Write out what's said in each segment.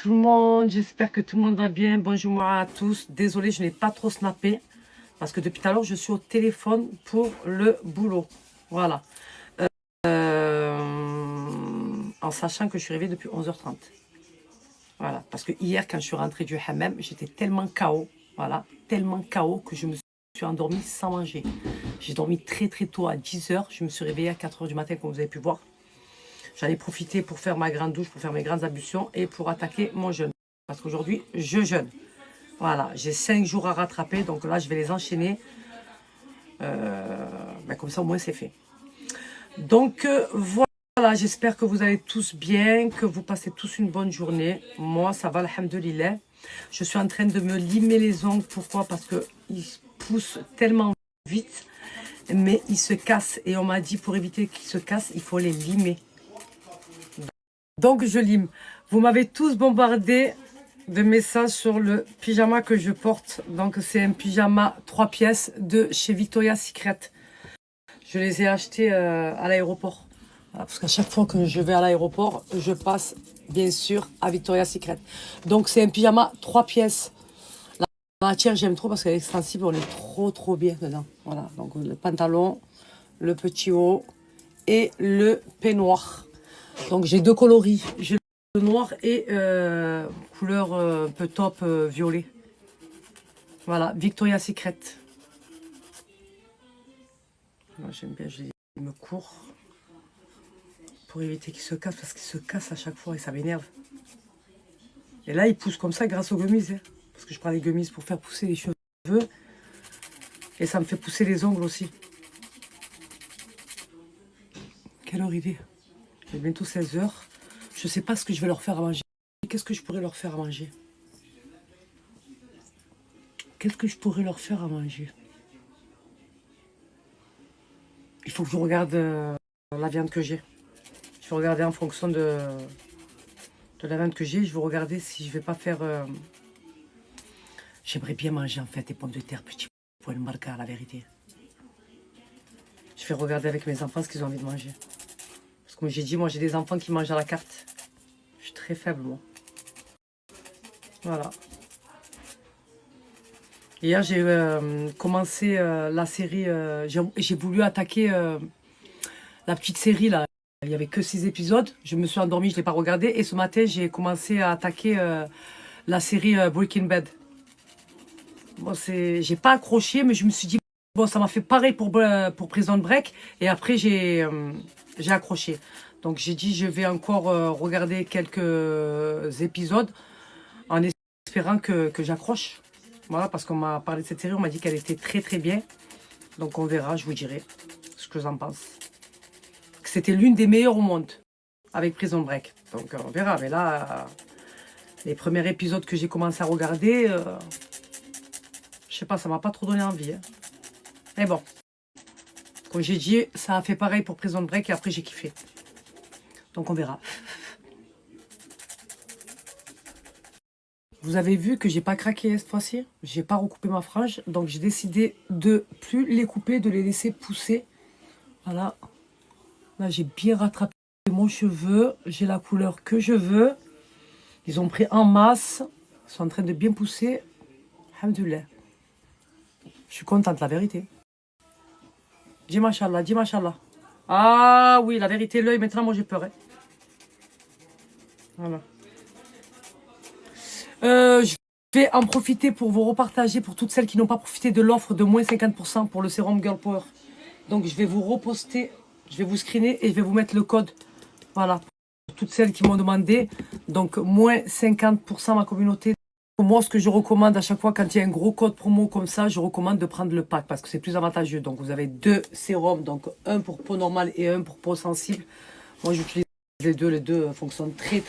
tout le monde, j'espère que tout le monde va bien. Bonjour à tous. Désolée, je n'ai pas trop snappé parce que depuis tout à l'heure, je suis au téléphone pour le boulot. Voilà. En sachant que je suis réveillée depuis 11h30. Voilà. Parce que hier, quand je suis rentrée du hammam, j'étais tellement KO. Voilà. Tellement KO que je me suis endormie sans manger. J'ai dormi très très tôt à 10h. Je me suis réveillée à 4h du matin, comme vous avez pu voir. J'en ai profité pour faire ma grande douche, pour faire mes grandes ablutions et pour attaquer mon jeûne. Parce qu'aujourd'hui, je jeûne. Voilà, j'ai 5 jours à rattraper, donc là, je vais les enchaîner. Comme ça, au moins, c'est fait. Donc, voilà, j'espère que vous allez tous bien, que vous passez tous une bonne journée. Moi, ça va, alhamdoulilah. Je suis en train de me limer les ongles. Pourquoi? Parce qu'ils poussent tellement vite, mais ils se cassent. Et on m'a dit, pour éviter qu'ils se cassent, il faut les limer. Donc, je lime. Vous m'avez tous bombardé de messages sur le pyjama que je porte. Donc, c'est un pyjama 3 pièces de chez Victoria's Secret. Je les ai achetés à l'aéroport. Voilà, parce qu'à chaque fois que je vais à l'aéroport, je passe bien sûr à Victoria's Secret. Donc, c'est un pyjama 3 pièces. La matière, j'aime trop parce qu'elle est extensible. On est trop bien dedans. Voilà. Donc, le pantalon, le petit haut et le peignoir. Donc, j'ai deux coloris. J'ai le noir et couleur un peu top violet. Voilà, Victoria's Secret. J'aime bien, je me cours pour éviter qu'il se casse, parce qu'il se casse à chaque fois et ça m'énerve. Et là, il pousse comme ça grâce aux gummies. Hein, parce que je prends les gummies pour faire pousser les cheveux. Et ça me fait pousser les ongles aussi. Quelle heure il est? Il est bientôt 16h. Je ne sais pas ce que je vais leur faire à manger. Qu'est-ce que je pourrais leur faire à manger? Qu'est-ce que je pourrais leur faire à manger? Il faut que je regarde la viande que j'ai. Je vais regarder en fonction de la viande que j'ai. Je vais regarder si je vais pas faire... J'aimerais bien manger en fait des pommes de terre petit pois de marca, la vérité. Je vais regarder avec mes enfants ce qu'ils ont envie de manger. Parce que comme j'ai dit, moi j'ai des enfants qui mangent à la carte. Je suis très faible moi. Voilà. Hier j'ai commencé la série... j'ai voulu attaquer la petite série là. Il n'y avait que 6 épisodes. Je me suis endormie, je ne l'ai pas regardé. Et ce matin, j'ai commencé à attaquer la série Breaking Bad. Bon, j'ai pas accroché, mais je me suis dit, bon, ça m'a fait pareil pour Prison Break. Et après, j'ai accroché. Donc, j'ai dit, je vais encore regarder quelques épisodes en espérant que j'accroche. Voilà, parce qu'on m'a parlé de cette série, on m'a dit qu'elle était très très bien. Donc, on verra, je vous dirai ce que j'en pense. C'était l'une des meilleures au monde avec Prison Break. Donc, on verra. Mais là, les premiers épisodes que j'ai commencé à regarder... je sais pas, ça m'a pas trop donné envie. Hein. Mais bon, comme j'ai dit, ça a fait pareil pour Prison Break et après j'ai kiffé. Donc on verra. Vous avez vu que j'ai pas craqué cette fois-ci. J'ai pas recoupé ma frange. Donc j'ai décidé de plus les couper, de les laisser pousser. Voilà. Là j'ai bien rattrapé mon cheveu. J'ai la couleur que je veux. Ils ont pris en masse. Ils sont en train de bien pousser. Alhamdoulilah. Je suis contente, la vérité. Dis machallah, dis machallah. Ah oui, la vérité, l'œil, maintenant, moi, j'ai peur. Hein. Voilà. Je vais en profiter pour vous repartager, pour toutes celles qui n'ont pas profité de l'offre de moins 50% pour le sérum Girl Power. Donc, je vais vous reposter, je vais vous screener et je vais vous mettre le code. Voilà, pour toutes celles qui m'ont demandé. Donc, moins 50% ma communauté. Moi, ce que je recommande à chaque fois, quand il y a un gros code promo comme ça, je recommande de prendre le pack parce que c'est plus avantageux. Donc, vous avez 2 sérums, donc un pour peau normale et un pour peau sensible. Moi, j'utilise les deux fonctionnent très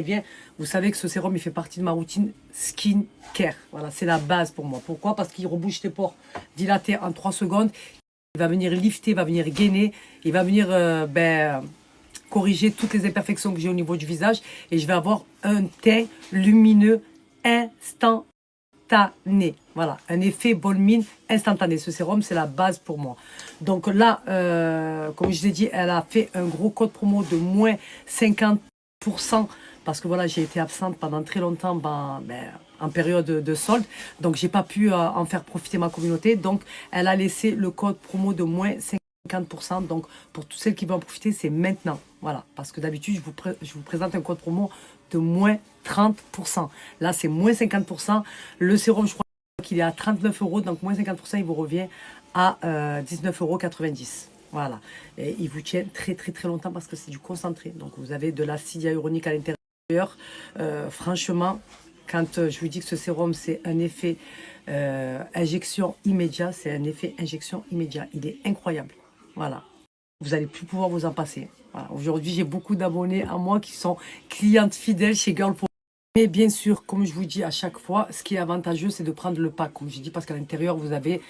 bien. Vous savez que ce sérum, il fait partie de ma routine skin care. Voilà, c'est la base pour moi. Pourquoi? Parce qu'il rebouche tes pores dilatés en 3 secondes. Il va venir lifter, il va venir gainer, il va venir corriger toutes les imperfections que j'ai au niveau du visage. Et je vais avoir un teint lumineux instantané. Voilà, un effet bonne mine instantané. Ce sérum, c'est la base pour moi. Donc là, comme je vous ai dit, elle a fait un gros code promo de moins 50% parce que voilà, j'ai été absente pendant très longtemps en période de solde. Donc, j'ai pas pu en faire profiter ma communauté. Donc, elle a laissé le code promo de moins 50%. Donc, pour toutes celles qui veulent en profiter, c'est maintenant. Voilà, parce que d'habitude, je vous présente un code promo de moins 30%. Là, c'est moins 50%. Le sérum, je crois qu'il est à 39 euros. Donc, moins 50%, il vous revient à 19,90 €. Voilà. Et il vous tient très, très, très longtemps parce que c'est du concentré. Donc, vous avez de l'acide hyaluronique à l'intérieur. Franchement, quand je vous dis que ce sérum, c'est un effet injection immédiat, c'est un effet injection immédiat. Il est incroyable. Voilà. Vous n'allez plus pouvoir vous en passer. Voilà. Aujourd'hui, j'ai beaucoup d'abonnés à moi qui sont clientes fidèles chez Girl Power. Mais bien sûr, comme je vous dis à chaque fois, ce qui est avantageux, c'est de prendre le pack. Comme je dis, parce qu'à l'intérieur, vous avez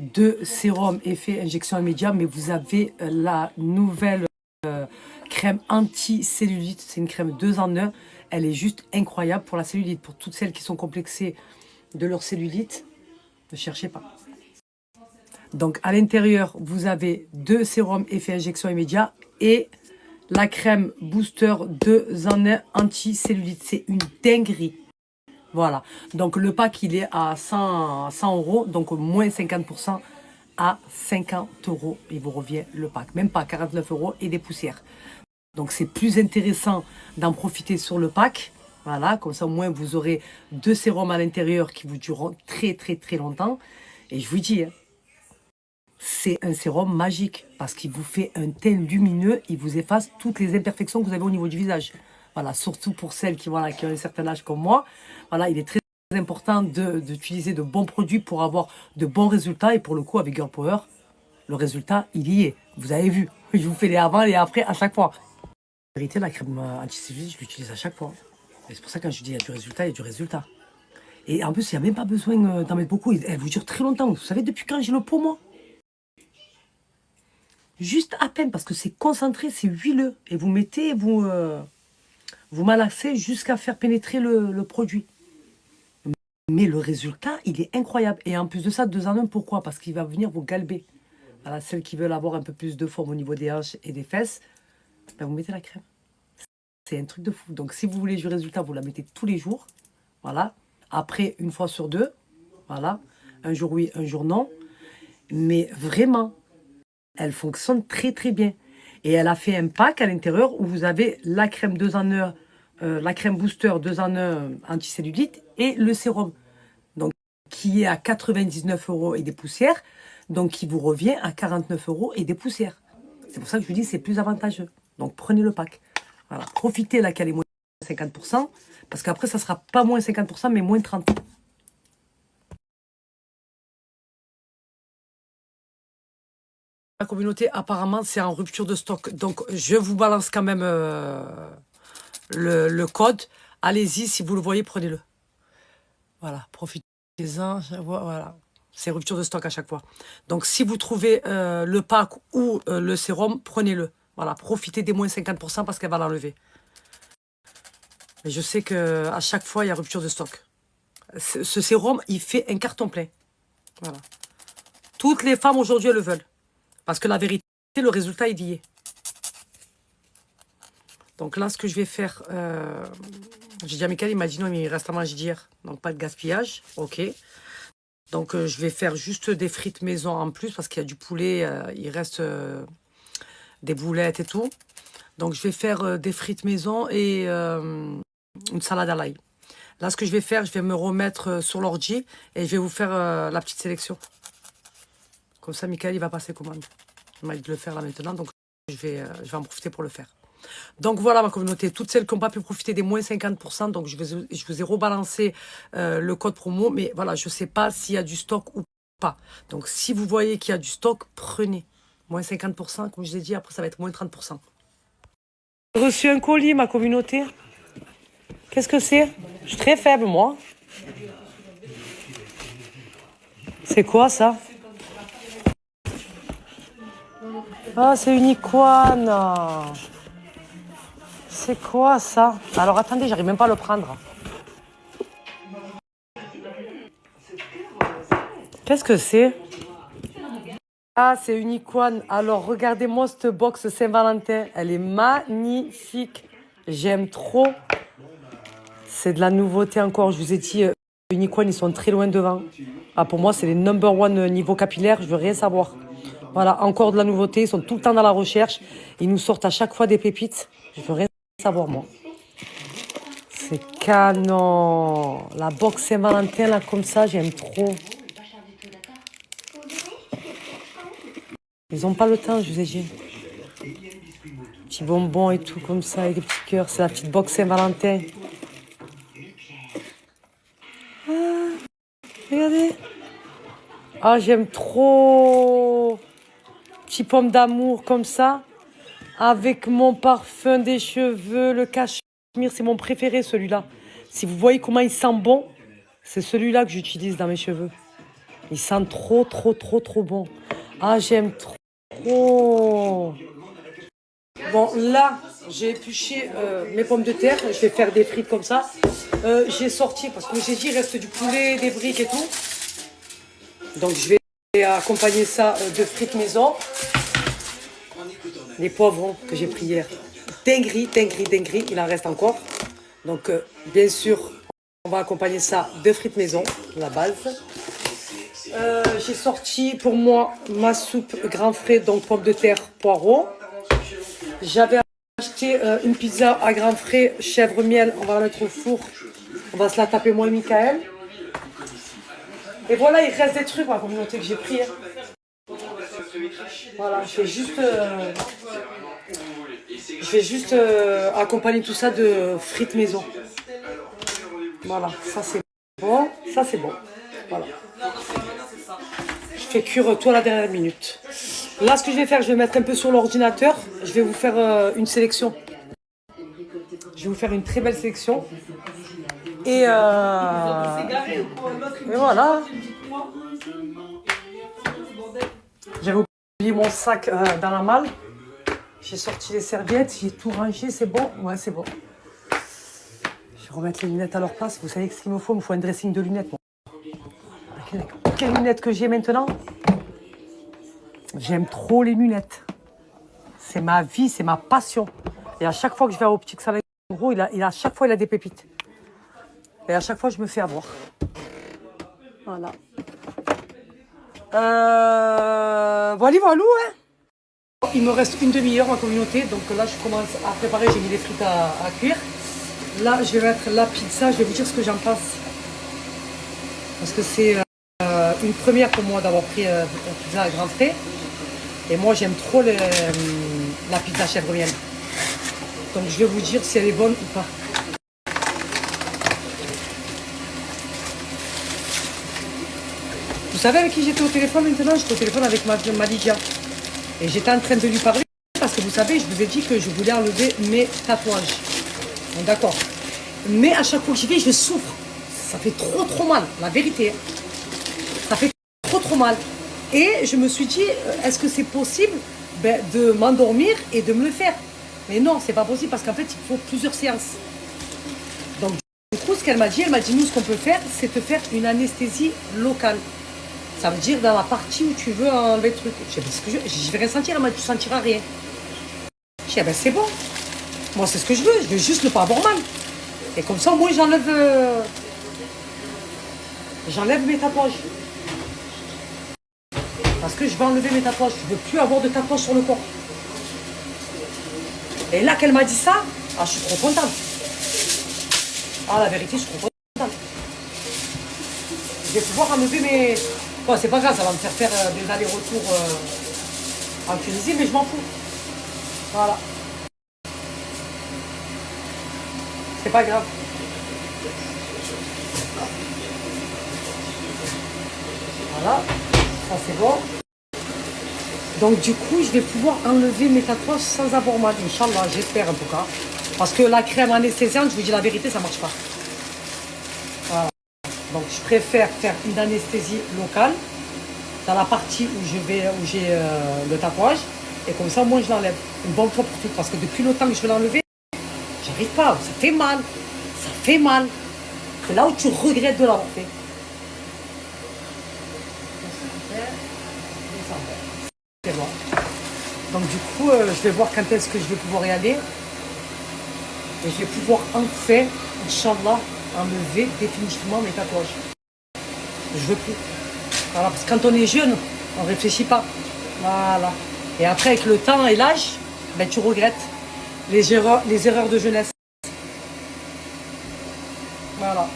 2 sérums effet injection immédiat, mais vous avez la nouvelle crème anti-cellulite. C'est une crème 2 en 1. Elle est juste incroyable pour la cellulite. Pour toutes celles qui sont complexées de leur cellulite, ne cherchez pas. Donc, à l'intérieur, vous avez 2 sérums effet injection immédiat et la crème booster 2 en 1 anti-cellulite. C'est une dinguerie. Voilà. Donc, le pack, il est à 100 €. Donc, moins 50% à 50 €. Il vous revient le pack. Même pas 49 € et des poussières. Donc, c'est plus intéressant d'en profiter sur le pack. Voilà. Comme ça, au moins, vous aurez 2 sérums à l'intérieur qui vous dureront très, très, très longtemps. Et je vous dis, hein, c'est un sérum magique parce qu'il vous fait un teint lumineux, il vous efface toutes les imperfections que vous avez au niveau du visage. Voilà, surtout pour celles qui ont un certain âge comme moi. Voilà, il est très important d'utiliser de bons produits pour avoir de bons résultats. Et pour le coup, avec Girl Power, le résultat, il y est. Vous avez vu, je vous fais les avant et les après à chaque fois. En vérité, la crème anti-cellulite, je l'utilise à chaque fois. Et c'est pour ça que quand je dis il y a du résultat, il y a du résultat. Et en plus, il n'y a même pas besoin d'en mettre beaucoup. Elle vous dure très longtemps. Vous savez depuis quand j'ai le pot, moi? Juste à peine, parce que c'est concentré, c'est huileux. Et vous mettez, vous malaxez jusqu'à faire pénétrer le produit. Mais le résultat, il est incroyable. Et en plus de ça, 2 en 1, pourquoi? Parce qu'il va venir vous galber. Voilà, celles qui veulent avoir un peu plus de forme au niveau des hanches et des fesses, ben vous mettez la crème. C'est un truc de fou. Donc, si vous voulez du résultat, vous la mettez tous les jours. Voilà. Après, 1 fois sur 2. Voilà. Un jour oui, un jour non. Mais vraiment, elle fonctionne très très bien. Et elle a fait un pack à l'intérieur où vous avez la crème 2 en 1, la crème booster 2 en 1 anticellulite et le sérum. Donc, qui est à 99 € et des poussières. Donc, qui vous revient à 49 € et des poussières. C'est pour ça que je vous dis c'est plus avantageux. Donc, prenez le pack. Voilà. Profitez là qu'elle est moins 50%. Parce qu'après, ça sera pas moins 50%, mais moins 30%. La communauté, apparemment, c'est en rupture de stock. Donc, je vous balance quand même le code. Allez-y, si vous le voyez, prenez-le. Voilà, profitez-en. Voilà, c'est rupture de stock à chaque fois. Donc, si vous trouvez le pack ou le sérum, prenez-le. Voilà, profitez des moins 50% parce qu'elle va l'enlever. Mais je sais qu'à chaque fois, il y a rupture de stock. Ce sérum, il fait un carton plein. Voilà. Toutes les femmes aujourd'hui, elles le veulent. Parce que la vérité, le résultat, il y est. Donc là, ce que je vais faire... j'ai dit à Michael, il m'a dit non, mais il reste à manger d'hier. Donc pas de gaspillage. Ok. Donc je vais faire juste des frites maison en plus parce qu'il y a du poulet. Il reste des boulettes et tout. Donc je vais faire des frites maison et une salade à l'ail. Là, ce que je vais faire, je vais me remettre sur l'ordi et je vais vous faire la petite sélection. Comme ça, Michael, il va passer commande. Il m'a dit de le faire là maintenant, donc je vais en profiter pour le faire. Donc voilà ma communauté, toutes celles qui n'ont pas pu profiter des moins 50%, donc je vous ai rebalancé le code promo, mais voilà, je ne sais pas s'il y a du stock ou pas. Donc si vous voyez qu'il y a du stock, prenez. Moins 50%, comme je vous ai dit, après ça va être moins 30%. J'ai reçu un colis, ma communauté. Qu'est-ce que c'est? Je suis très faible, moi. C'est quoi ça? Ah, c'est une iguane. C'est quoi ça? Alors attendez, j'arrive même pas à le prendre. Qu'est-ce que c'est? Ah, c'est une iguane. Alors regardez-moi cette box Saint-Valentin. Elle est magnifique. J'aime trop. C'est de la nouveauté encore. Je vous ai dit, Unicorn, ils sont très loin devant. Ah, pour moi, c'est les number one niveau capillaire. Je veux rien savoir. Voilà, encore de la nouveauté. Ils sont tout le temps dans la recherche. Ils nous sortent à chaque fois des pépites. Je veux rien savoir, moi. C'est canon. La box Saint-Valentin, là, comme ça, j'aime trop. Ils ont pas le temps, je vous ai dit. Petits bonbons et tout, comme ça, avec des petits cœurs. C'est la petite box Saint-Valentin. Ah, regardez. Ah, j'aime trop. Petit pomme d'amour, comme ça. Avec mon parfum des cheveux, le cachemire, c'est mon préféré, celui-là. Si vous voyez comment il sent bon, c'est celui-là que j'utilise dans mes cheveux. Il sent trop, trop, trop, trop bon. Ah, j'aime trop. Bon, là, j'ai épluché mes pommes de terre. Je vais faire des frites comme ça. J'ai sorti, parce que j'ai dit, il reste du poulet, des briques et tout. Donc, je vais accompagner ça de frites maison. Les poivrons que j'ai pris hier. Dinguerie, dinguerie, dinguerie. Il en reste encore. Donc, bien sûr, on va accompagner ça de frites maison, la base. J'ai sorti pour moi ma soupe grand frais, donc pommes de terre, poireaux. J'avais acheté une pizza à grand frais, chèvre miel. On va la mettre au four. On va se la taper moi et Michael. Et voilà, il reste des trucs, la communauté que j'ai pris. Hein. Voilà, je vais juste accompagner tout ça de frites maison. Voilà, ça c'est bon, ça c'est bon. Voilà. Je fais cuire tout à la dernière minute. Là, ce que je vais faire, je vais mettre un peu sur l'ordinateur. Je vais vous faire une sélection. Je vais vous faire une très belle sélection. Et voilà. J'avais oublié mon sac dans la malle. J'ai sorti les serviettes, j'ai tout rangé, c'est bon? Ouais, c'est bon. Je vais remettre les lunettes à leur place. Vous savez ce qu'il me faut? Il me faut un dressing de lunettes. Bon. Quelles lunettes que j'ai maintenant? J'aime trop les lunettes. C'est ma vie, c'est ma passion. Et à chaque fois que je vais à Optique Salon, en gros, à chaque fois, il a des pépites. Et à chaque fois, je me fais avoir. Voilà. Voilà, voilà, hein. Il me reste une demi-heure en communauté, donc là je commence à préparer, j'ai mis les frites à cuire. Là je vais mettre la pizza, je vais vous dire ce que j'en pense. Parce que c'est une première pour moi d'avoir pris la pizza à grand frais. Et moi j'aime trop la pizza chèvre miel. Donc je vais vous dire si elle est bonne ou pas. Vous savez avec qui j'étais au téléphone maintenant? J'étais au téléphone avec ma Lydia. Et j'étais en train de lui parler parce que vous savez, je vous ai dit que je voulais enlever mes tatouages. Bon, d'accord. Mais à chaque fois que j'y vais, je souffre. Ça fait trop trop mal, la vérité. Ça fait trop trop mal. Et je me suis dit, est-ce que c'est possible de m'endormir et de me le faire? Mais non, c'est pas possible parce qu'en fait, il faut plusieurs séances. Donc du coup, ce qu'elle m'a dit, nous, ce qu'on peut faire, c'est te faire une anesthésie locale. Ça veut dire dans la partie où tu veux enlever le truc. Je sais pas, je vais rien sentir, elle m'a dit, tu sentiras rien. Je dis, c'est bon. Moi, c'est ce que je veux juste ne pas avoir mal. Et comme ça, moi, j'enlève mes tatouages. Parce que je vais enlever mes tatouages. Je ne veux plus avoir de tatouages sur le corps. Et là, qu'elle m'a dit ça, je suis trop contente. La vérité, je suis trop contente. Je vais pouvoir enlever mes... Bon, c'est pas grave, ça va me faire des allers-retours en Tunisie, mais je m'en fous. Voilà. C'est pas grave. Voilà, ça c'est bon. Donc du coup, je vais pouvoir enlever mes tatouages sans avoir mal. Inch'Allah, j'espère en tout cas. Parce que la crème anesthésiante, je vous dis la vérité, ça marche pas. Voilà. Donc je préfère faire une anesthésie locale dans la partie où j'ai le tatouage. Et comme ça, moi je l'enlève une bonne fois pour toutes. Parce que depuis le temps que je vais l'enlever, j'arrive pas. Ça fait mal. Ça fait mal. C'est là où tu regrettes de l'avoir fait. C'est bon. Donc du coup, je vais voir quand est-ce que je vais pouvoir y aller. Et je vais pouvoir enfin Inch'Allah, enlever définitivement mes tatouages. Je veux plus. Voilà, parce que quand on est jeune, on réfléchit pas. Voilà. Et après, avec le temps et l'âge, ben, tu regrettes les erreurs de jeunesse. Voilà.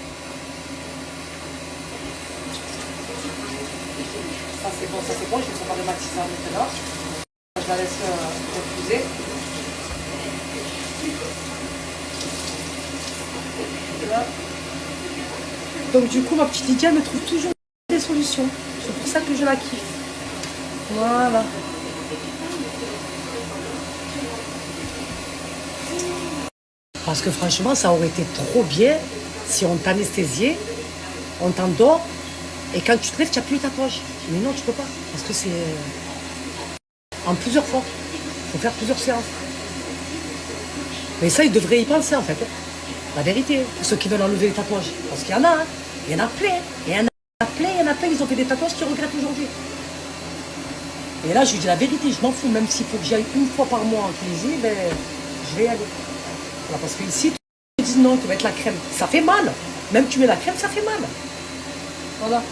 Ça c'est bon, ça c'est bon. Je vais séparer ma tisane maintenant. Je la laisse refuser. Donc du coup, ma petite Lydia me trouve toujours des solutions. C'est pour ça que je la kiffe. Voilà. Parce que franchement, ça aurait été trop bien si on t'anesthésiait, on t'endort, et quand tu te lèves, tu n'as plus le tatouage. Mais non, tu peux pas. Parce que c'est en plusieurs fois. Il faut faire plusieurs séances. Mais ça, ils devraient y penser en fait. La vérité, pour ceux qui veulent enlever les tatouages. Parce qu'il y en a, hein. Il y en a plein. Il y en a plein, il y en a plein, ils ont fait des tatouages qu'ils regrettent aujourd'hui. Et là, je lui dis la vérité, je m'en fous. Même s'il faut que j'y aille une fois par mois en Tunisie, ben, je vais y aller. Voilà, parce qu'ici, ils disent non, tu vas mettre la crème. Ça fait mal. Même tu mets la crème, ça fait mal. Voilà.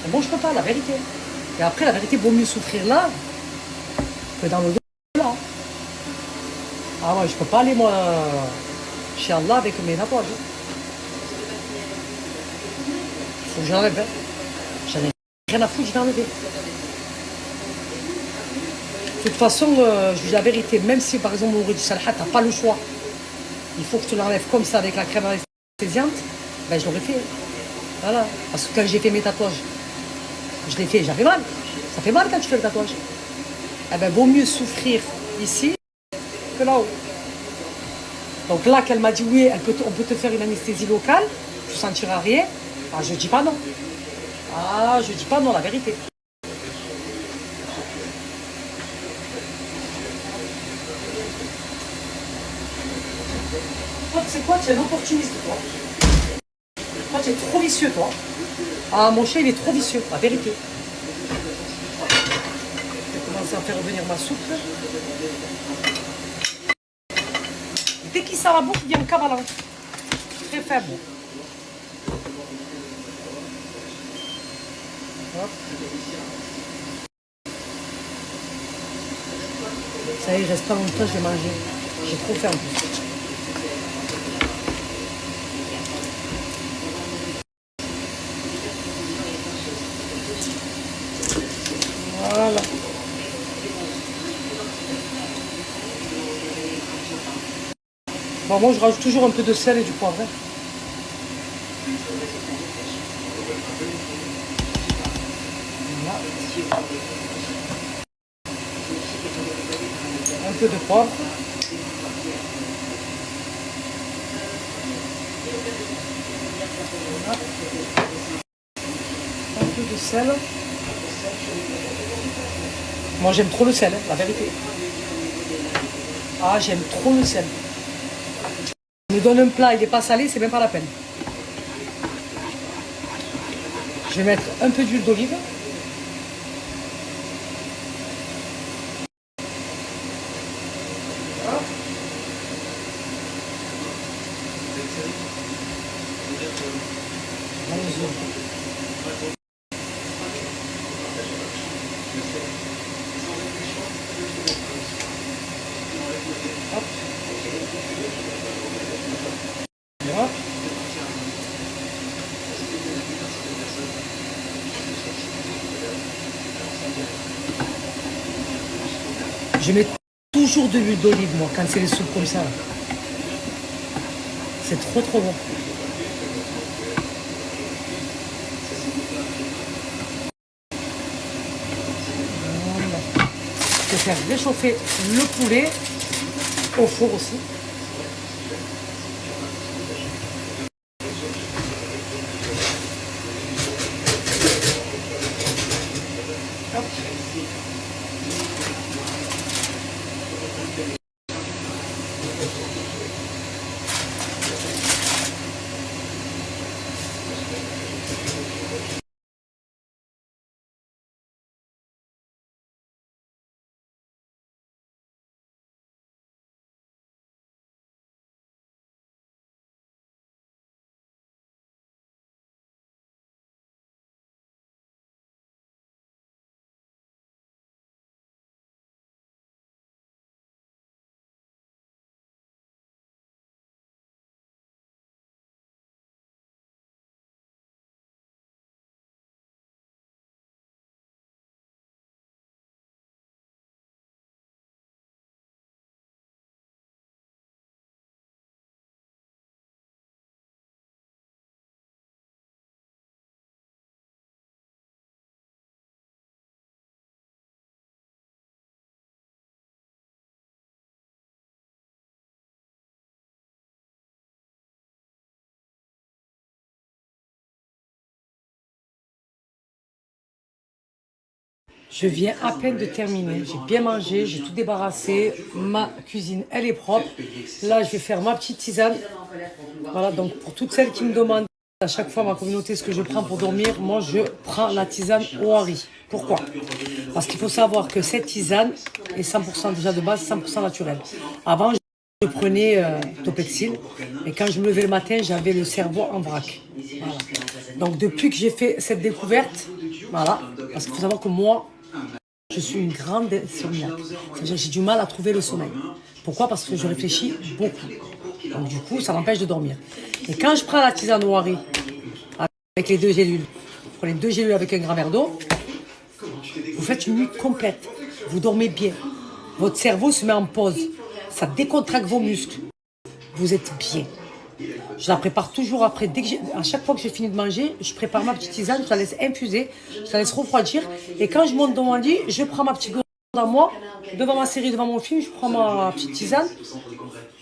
Mais bon, je peux pas, la vérité. Et après, la vérité, vaut mieux souffrir là que dans le dos là. Ah ouais, je peux pas aller, moi, chez Allah avec mes tatouages. Faut que j'enlève. Hein. J'en ai rien à foutre, je vais enlever. De toute façon, je dis la vérité, même si par exemple on aurait dit Salha, t'as pas le choix. Il faut que tu l'enlèves comme ça avec la crème anesthésiante, ben je l'aurais fait. Voilà. Parce que quand j'ai fait mes tatouages, je l'ai fait, j'avais mal. Ça fait mal quand tu fais le tatouage. Eh ben vaut mieux souffrir ici que là-haut. Donc là qu'elle m'a dit oui, on peut te faire une anesthésie locale, tu sentiras rien. Ah je dis pas non. Ah je dis pas non, la vérité. Toi, tu sais quoi, tu es un opportuniste, toi. Toi, tu es trop vicieux, toi. Ah, mon chien, il est trop vicieux, la vérité. Je vais commencer à faire revenir ma soupe. Dès qu'il sent la bouffe, il vient en cavalant. Très faible. Hop. Ça y est, il reste pas longtemps, je vais manger. J'ai trop faim en plus. Voilà. Bon, moi, je rajoute toujours un peu de sel et du poivre. Voilà. Un peu de poivre. Voilà. Un peu de sel. Moi, j'aime trop le sel, hein, la vérité. Ah, j'aime trop le sel. On me donne un plat, il n'est pas salé, c'est même pas la peine. Je vais mettre un peu d'huile d'olive. Hop. Voilà. Je mets toujours de l'huile d'olive, moi, quand c'est les soupes comme ça. C'est trop, trop bon. Voilà. Je vais faire réchauffer le poulet au four aussi. Je viens à peine de terminer. J'ai bien mangé, j'ai tout débarrassé. Ma cuisine, elle est propre. Là, je vais faire ma petite tisane. Voilà, donc pour toutes celles qui me demandent à chaque fois ma communauté ce que je prends pour dormir, moi je prends la tisane au Hari. Pourquoi? Parce qu'il faut savoir que cette tisane est 100% déjà de base, 100% naturelle. Avant, je prenais Topexil et quand je me levais le matin, j'avais le cerveau en vrac. Voilà. Donc depuis que j'ai fait cette découverte, voilà, parce qu'il faut savoir que moi, je suis une grande insomniaque. C'est-à-dire que j'ai du mal à trouver le sommeil. Pourquoi? Parce que je réfléchis beaucoup. Donc du coup, ça m'empêche de dormir. Et quand je prends la tisane au Hari, avec les 2 gélules, vous prenez 2 gélules avec un grand verre d'eau, vous faites une nuit complète. Vous dormez bien. Votre cerveau se met en pause. Ça décontracte vos muscles. Vous êtes bien. Je la prépare toujours après. À chaque fois que j'ai fini de manger, je prépare ma petite tisane, je la laisse infuser, je la laisse refroidir. Et quand je monte dans mon lit, je prends ma petite gourde à moi, devant ma série, devant mon film, je prends ma petite tisane.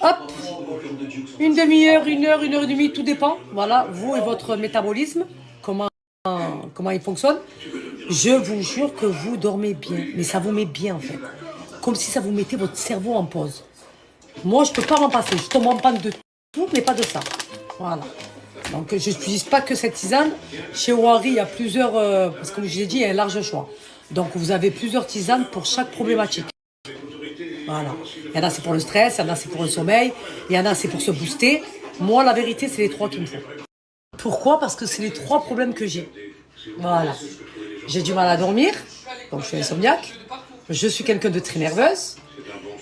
Hop, une demi-heure, une heure et demie, tout dépend. Voilà, vous et votre métabolisme, comment il fonctionne. Je vous jure que vous dormez bien. Mais ça vous met bien en fait. Comme si ça vous mettait votre cerveau en pause. Moi, je ne peux pas m'en passer. Je tombe en panne de tout, mais pas de ça. Voilà. Donc, je n'utilise pas que cette tisane. Chez Ohari, il y a plusieurs... parce que comme je l'ai dit, il y a un large choix. Donc, vous avez plusieurs tisanes pour chaque problématique. Voilà. Il y en a, c'est pour le stress. Il y en a, c'est pour le sommeil. Il y en a, c'est pour se booster. Moi, la vérité, c'est les 3 qu'il me faut. Pourquoi? Parce que c'est les 3 problèmes que j'ai. Voilà. J'ai du mal à dormir. Donc, je suis insomniaque. Je suis quelqu'un de très nerveuse.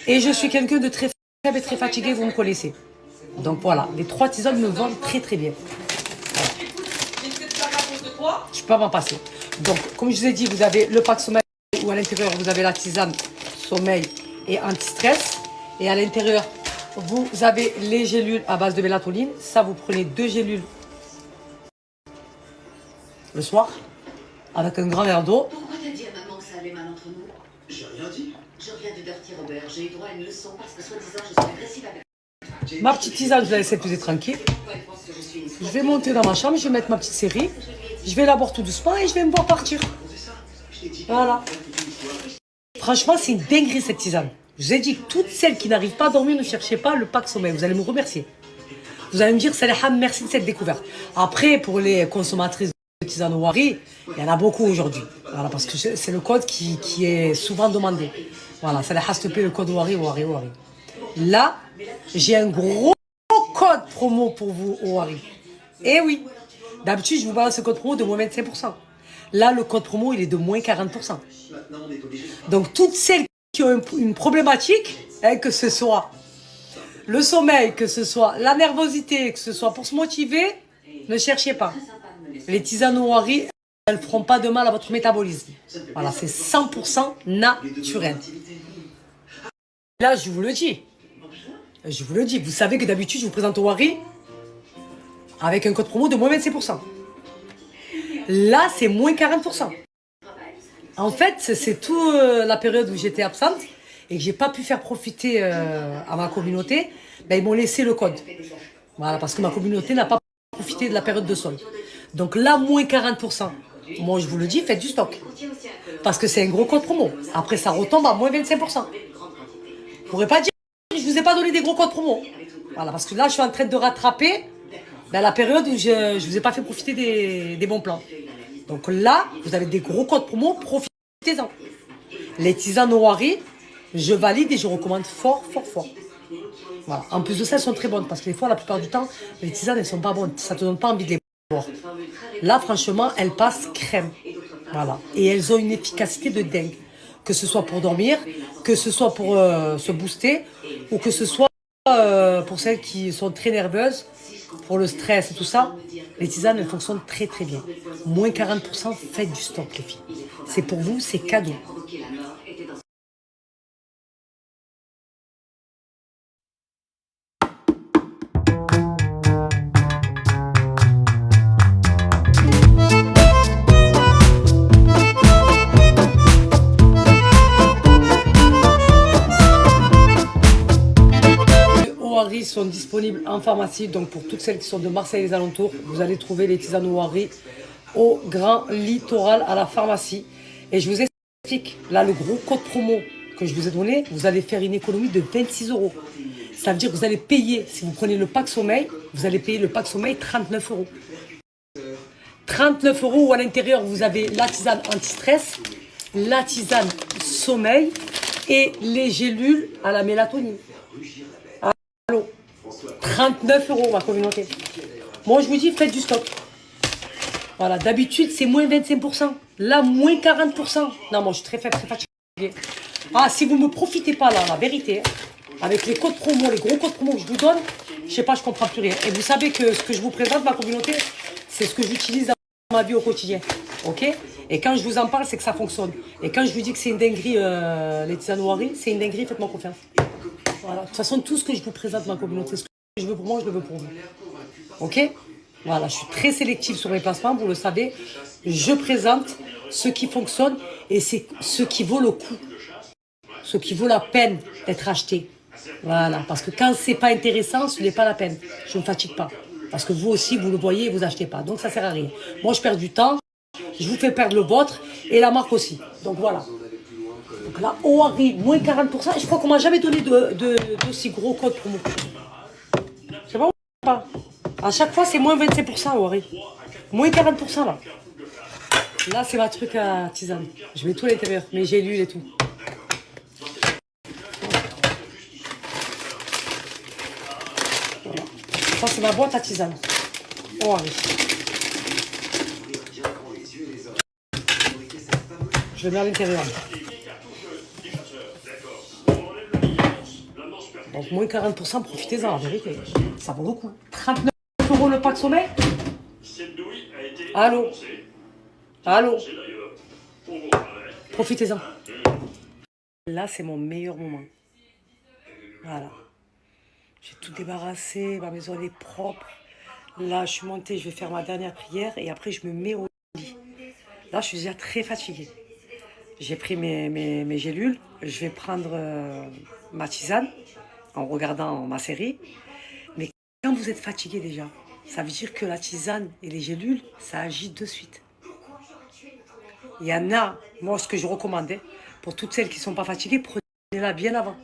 Et je suis quelqu'un de très faible et très fatigué, vous me connaissez. Donc voilà, les 3 tisanes me vont très très bien. Voilà. Je peux pas m'en passer. Donc, comme je vous ai dit, vous avez le pack sommeil où à l'intérieur, vous avez la tisane sommeil et anti-stress. Et à l'intérieur, vous avez les gélules à base de mélatonine. Ça, vous prenez 2 gélules le soir avec un grand verre d'eau. Pourquoi t'as dit à maman que ça allait mal entre nous? J'ai rien dit. Je reviens de Dirty Robert. J'ai eu droit à une leçon parce que soi-disant je suis agressive avec. Ma petite tisane, je la laisse épuiser tranquille. Je vais monter dans ma chambre, je vais mettre ma petite série. Je vais la boire tout doucement et je vais me voir partir. Voilà. Franchement, c'est une dinguerie cette tisane. Je vous ai dit, toutes celles qui n'arrivent pas à dormir, ne cherchez pas le pack sommeil. Vous allez me remercier. Vous allez me dire, Saliham, merci de cette découverte. Après, pour les consommatrices de tisane Ohari, il y en a beaucoup aujourd'hui. Voilà, parce que c'est le code qui est souvent demandé. Voilà, Saliham, s'il te plaît, le code Ohari. Là, j'ai un gros code promo pour vous, Ohari. Eh oui, d'habitude, je vous balance ce code promo de moins 25%. Là, le code promo, il est de moins 40%. Donc, toutes celles qui ont une problématique, hein, que ce soit le sommeil, que ce soit la nervosité, que ce soit pour se motiver, ne cherchez pas. Les tisanes Ohari, elles ne feront pas de mal à votre métabolisme. Voilà, c'est 100% naturel. Là, je vous le dis. Je vous le dis. Vous savez que d'habitude, je vous présente Ohari avec un code promo de moins 25%. Là, c'est moins 40%. En fait, c'est toute la période où j'étais absente et que j'ai pas pu faire profiter à ma communauté. Ben, ils m'ont laissé le code. Voilà, parce que ma communauté n'a pas profité de la période de solde. Donc là, moins 40%. Moi, je vous le dis, faites du stock. Parce que c'est un gros code promo. Après, ça retombe à moins 25%. Vous pourrez pas dire que je vous ai pas donné des gros codes promo. Voilà, parce que là, je suis en train de rattraper la période où je vous ai pas fait profiter des bons plans. Donc là, vous avez des gros codes promo, profitez-en. Les tisanes Ohari, je valide et je recommande fort. Voilà. En plus de ça, elles sont très bonnes parce que des fois, la plupart du temps, les tisanes, elles sont pas bonnes. Ça te donne pas envie de les boire. Là, franchement, elles passent crème. Voilà. Et elles ont une efficacité de dingue. Que ce soit pour dormir, que ce soit pour se booster, ou que ce soit pour celles qui sont très nerveuses, pour le stress et tout ça, les tisanes, elles fonctionnent très très bien. Moins 40%, faites du stock les filles. C'est pour vous, c'est cadeau. Ohari sont disponibles en pharmacie, donc pour toutes celles qui sont de Marseille et les alentours, vous allez trouver les tisanes Ohari au Grand Littoral à la pharmacie. Et je vous ai Là, le gros code promo que je vous ai donné, vous allez faire une économie de 26 euros. Ça veut dire que vous allez payer, si vous prenez le pack sommeil, vous allez payer le pack sommeil 39 euros. 39 euros où à l'intérieur, vous avez la tisane anti-stress, la tisane sommeil et les gélules à la mélatonine. Allô, 39 euros, ma communauté. Moi, je vous dis, faites du stock. Voilà, d'habitude, c'est moins 25%. Là, moins 40%. Non, moi, je suis très faible, très fatiguée. Ah, si vous ne me profitez pas, là, la vérité, avec les codes promo, les gros codes promo que je vous donne, je sais pas, je comprends plus rien. Et vous savez que ce que je vous présente, ma communauté, c'est ce que j'utilise dans ma vie au quotidien. Ok? Et quand je vous en parle, c'est que ça fonctionne. Et quand je vous dis que c'est une dinguerie, les tisanes Ouari, c'est une dinguerie, faites-moi confiance. Voilà. De toute façon, tout ce que je vous présente, ma communauté, ce que je veux pour moi, je le veux pour vous. Ok? Voilà, je suis très sélective sur mes placements, vous le savez. Je présente ce qui fonctionne et c'est ce qui vaut le coup. Ce qui vaut la peine d'être acheté. Voilà, parce que quand c'est pas intéressant, ce n'est pas la peine. Je ne me fatigue pas. Parce que vous aussi, vous le voyez et vous achetez pas. Donc ça sert à rien. Moi, je perds du temps, je vous fais perdre le vôtre et la marque aussi. Donc voilà. Donc là, Ouari, moins 40%. Et je crois qu'on m'a jamais donné d'aussi gros code promo. C'est bon ou pas? À chaque fois, c'est moins 25%, Ouari. Moins 40% là. Là, c'est ma truc à tisane. Je mets tout à l'intérieur, mes gélules et tout. Voilà. Ça, c'est ma boîte à tisane. Ouari. Je le mets à l'intérieur. Donc, moins 40%, profitez-en, en vérité. Ça vaut le coup. 39 euros le pack sommeil. Allô? Allô? Profitez-en. Là, c'est mon meilleur moment. Voilà. J'ai tout débarrassé, ma maison elle est propre. Là, je suis montée, je vais faire ma dernière prière et après, je me mets au lit. Là, je suis déjà très fatiguée. J'ai pris mes gélules. Je vais prendre ma tisane en regardant ma série. Mais quand vous êtes fatigué déjà, ça veut dire que la tisane et les gélules, ça agit de suite. Il y en a, moi, ce que je recommandais, pour toutes celles qui ne sont pas fatiguées, prenez-la bien avant.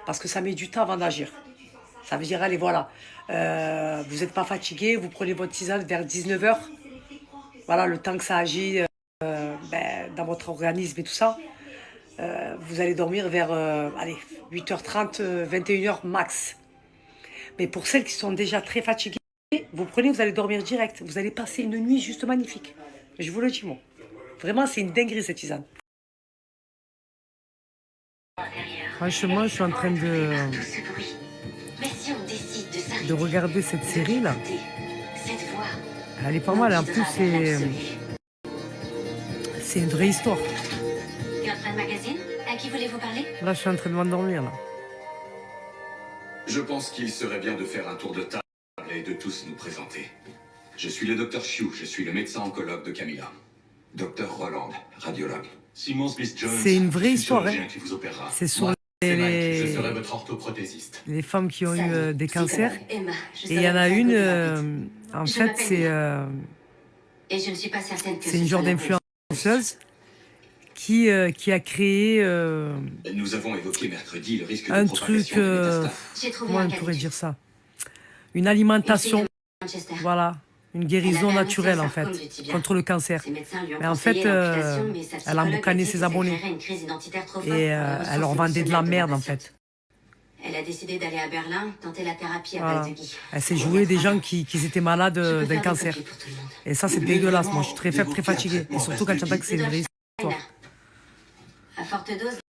Parce que ça met du temps avant d'agir. Ça veut dire, allez, voilà, vous n'êtes pas fatigué, vous prenez votre tisane vers 19h. Voilà, le temps que ça agit dans votre organisme et tout ça. Vous allez dormir vers allez, 8h30, 21h max. Mais pour celles qui sont déjà très fatiguées, vous prenez, vous allez dormir direct. Vous allez passer une nuit juste magnifique. Je vous le dis, moi. Vraiment, c'est une dinguerie, cette tisane. Franchement, je suis en train de regarder cette série-là. Elle est pas mal. En plus, c'est une vraie histoire. À qui voulez-vous parler? Là, je suis en train de m'endormir, là. Je pense qu'il serait bien de faire un tour de table et de tous nous présenter. Je suis le docteur Chiu, je suis le médecin oncologue de Camilla. Docteur Roland, radiologue. Simon Smith-Jones, c'est une vraie histoire, hein. Qui vous opérera. C'est sur Moi, les... je serai votre orthoprothésiste. Les femmes qui ont eu des cancers. Emma, Et il y en a une, en fait, c'est et je ne suis pas certaine que une genre d'influenceuse qui a créé Nous avons évoqué mercredi le risque un de truc, propagation de métastases. J'ai trouvé comment un on cas pourrait d'étude. dire ça? Une alimentation, Une fille de Manchester. voilà, une guérison Elle avait un naturelle en fait, sarcome du tibia. contre le cancer. Ses médecins lui ont Mais en conseillé fait, l'amputation, mais sa elle a psychologue emboucané dit ses que ça abonnés. créerait une crise identitaire trop forte Et pour les elle ressources leur vendait de la émotionnelles merde en patiente. fait. Elle a décidé d'aller à Berlin, tenter la thérapie à Voilà. base de Guy. Elle s'est jouée des gens qui étaient malades Je peux d'un faire des cancer. copies pour tout le monde. Et ça, c'est dégueulasse. Moi, je suis très faible, très fatiguée. Et surtout quand j'entends que c'est une vraie histoire. À forte dose,